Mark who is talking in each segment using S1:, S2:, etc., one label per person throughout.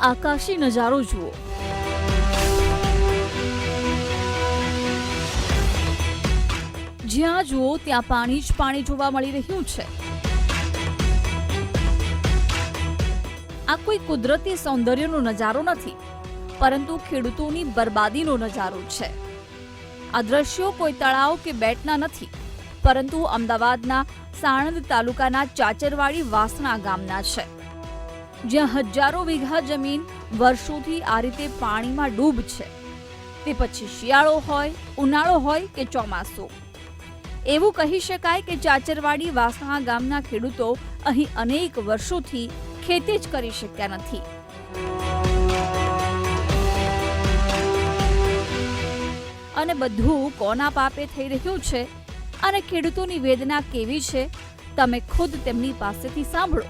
S1: આકાશી નજારો જુઓ. જ્યાં જુઓ ત્યાં પાણી જ પાણી જોવા મળી રહ્યું છે. આ કોઈ કુદરતી સૌંદર્યનો નજારો નથી, પરંતુ ખેડૂતોની બરબાદીનો નજારો છે. આ દ્રશ્યો કોઈ તળાવ કે બેટના નથી, પરંતુ અમદાવાદના સાણંદ તાલુકાના ચાચરવાડી વાસણા ગામના છે, જ્યાં હજારો વીઘા જમીન વર્ષોથી આ રીતે પાણીમાં ડૂબ છે. તે પછી શિયાળો હોય, ઉનાળો હોય કે ચોમાસું. એવું કહી શકાય કે ચાચરવાડી વાસણા ગામના ખેડૂતો અહીં અનેક વર્ષોથી ખેતી જ કરી શક્યા નથી. અને બધું કોના પાપે થઈ રહ્યું છે અને ખેડૂતોની વેદના કેવી છે, તમે ખુદ તેમની પાસેથી સાંભળો.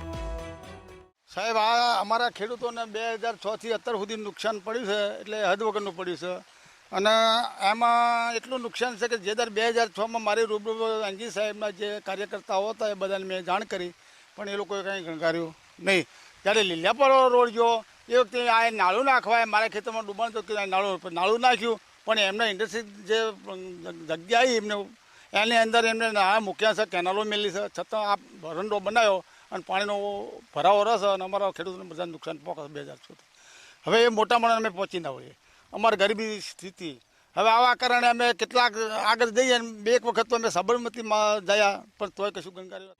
S2: સાહેબ, આ અમારા ખેડૂતોને 2006 થી અત્યાર સુધી નુકસાન પડ્યું છે, એટલે હદ વગરનું પડ્યું છે. અને એમાં એટલું નુકસાન છે કે જે દર 2006માં મારી રૂબરૂ અંજી સાહેબના જે કાર્યકર્તાઓ હતા એ બધાને મેં જાણ કરી, પણ એ લોકોએ કંઈ ગણકાર્યું નહીં. જ્યારે લીલાપર રોડ ગયો એ વખતે આ નાળું નાખવાય, મારા ખેતરમાં ડૂબાણ તો નાળું નાખ્યું, પણ એમના ઇન્ડસ્ટ્રી જે જગ્યા આવી એમને એની અંદર એમને નાણાં મૂક્યા છે, કેનાલો મેલી છે, છતાં આ ભરંડો બનાવ્યો અને પાણીનો ભરાવો રહેશે અને અમારા ખેડૂતોને બધા નુકસાન પહોંચે 2006. હવે એ મોટા માણસ અમે પહોંચી ના હોઈએ, અમારી ગરીબી સ્થિતિ. હવે આવા કારણે અમે કેટલાક આગળ જઈએ, એક વખત તો અમે સાબરમતીમાં ગયા, પણ તોય કશું ગણકાર્યું.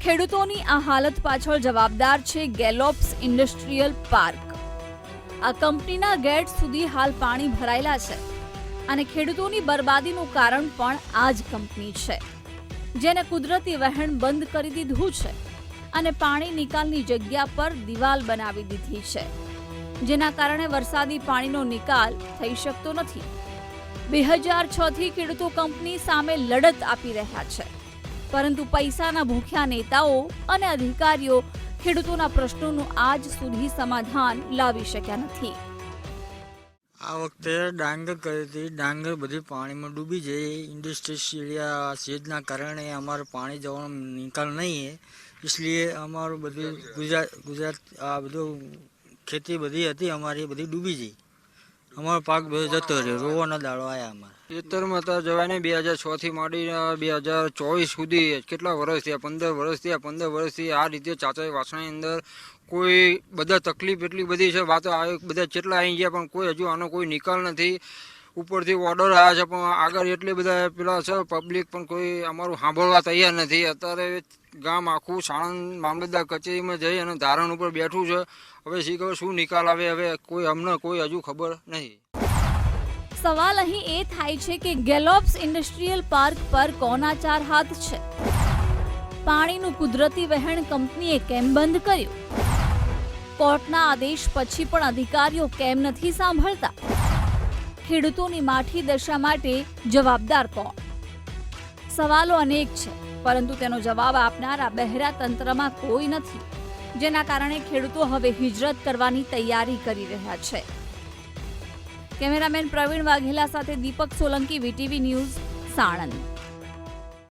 S1: ખેડૂતોની આ હાલત પાછળ જવાબદાર છે ગેલોપ્સ ઇન્ડસ્ટ્રીયલ પાર્ક. આ કંપનીના ગેટ સુધી હાલ પાણી ભરાયેલા છે અને ખેડૂતોની બરબાદીનું કારણ પણ આ જ કંપની છે, જેને કુદરતી વહેણ બંધ કરી દીધું છે અને પાણી નિકાલની જગ્યા પર દિવાલ બનાવી દીધી છે, જેના કારણે વરસાદી પાણીનો નિકાલ થઈ શકતો નથી. 2006 થી ખેડૂતો કંપની સામે લડત આપી રહ્યા છે, પરંતુ પૈસાના ભૂખ્યા નેતાઓ અને અધિકારીઓ ખેડૂતોના પ્રશ્નોનું આજ સુધી સમાધાન લાવી શક્યા નથી.
S3: આ વખતે ડાંગર કરી હતી, ડાંગર બધી પાણીમાં ડૂબી જાય. ઇન્ડસ્ટ્રીયલ સેજના કારણે અમારું પાણી જવાનો નિકાલ નહીં है, इसलिए અમારું બધું ગુજરાત આ બધું ખેતી બધી હતી અમારી બધી ડૂબી ગઈ. અમારો પાક બધો જતો રહ્યો, રોવાના દાડો આવ્યા અમારે.
S4: ખેતરમાં તો જવાય નહીં. 2006 થી માંડી 2024 સુધી કેટલા વર્ષ થયા, 15 વર્ષ થયા. 15 વર્ષથી આ રીતે ચાચા વાસણાની અંદર કોઈ બધા તકલીફ એટલી બધી છે, વાતો બધા જેટલા આવી ગયા, પણ કોઈ હજુ આનો કોઈ નિકાલ નથી. ઉપરથી ઓર્ડર આવ્યા છે, પણ આગળ એટલી બધા પેલા છે પબ્લિક, પણ કોઈ અમારું સાંભળવા તૈયાર નથી. અત્યારે ગામ આખું સાણંદ મામલતદાર કચેરીમાં જઈ અને ધારણ ઉપર બેઠું છે. હવે શી ખબર શું નિકાલ આવે, હવે અમને કોઈ હજુ ખબર નહીં.
S1: સવાલ અહીં એ થાય છે કે ગેલોપ્સ ઇન્ડસ્ટ્રીયલ પાર્ક પર કોના ચાર હાથ છે? પાણીનું કુદરતી વહેણ કંપનીએ કેમ બંધ કર્યું? કોર્ટના આદેશ પછી પણ અધિકારીઓ કેમ નથી સાંભળતા? ખેડૂતોની માઠી દશા માટે જવાબદાર કોણ? સવાલો અનેક છે, પરંતુ તેનો જવાબ આપનારા બહેરા તંત્રમાં કોઈ નથી, જેના કારણે ખેડૂતો હવે હિજરત કરવાની તૈયારી કરી રહ્યા છે. કેમેરામેન પ્રવીણ વાઘેલા સાથે દીપક સોલંકી, વીટીવી ન્યૂઝ, સાણંદ.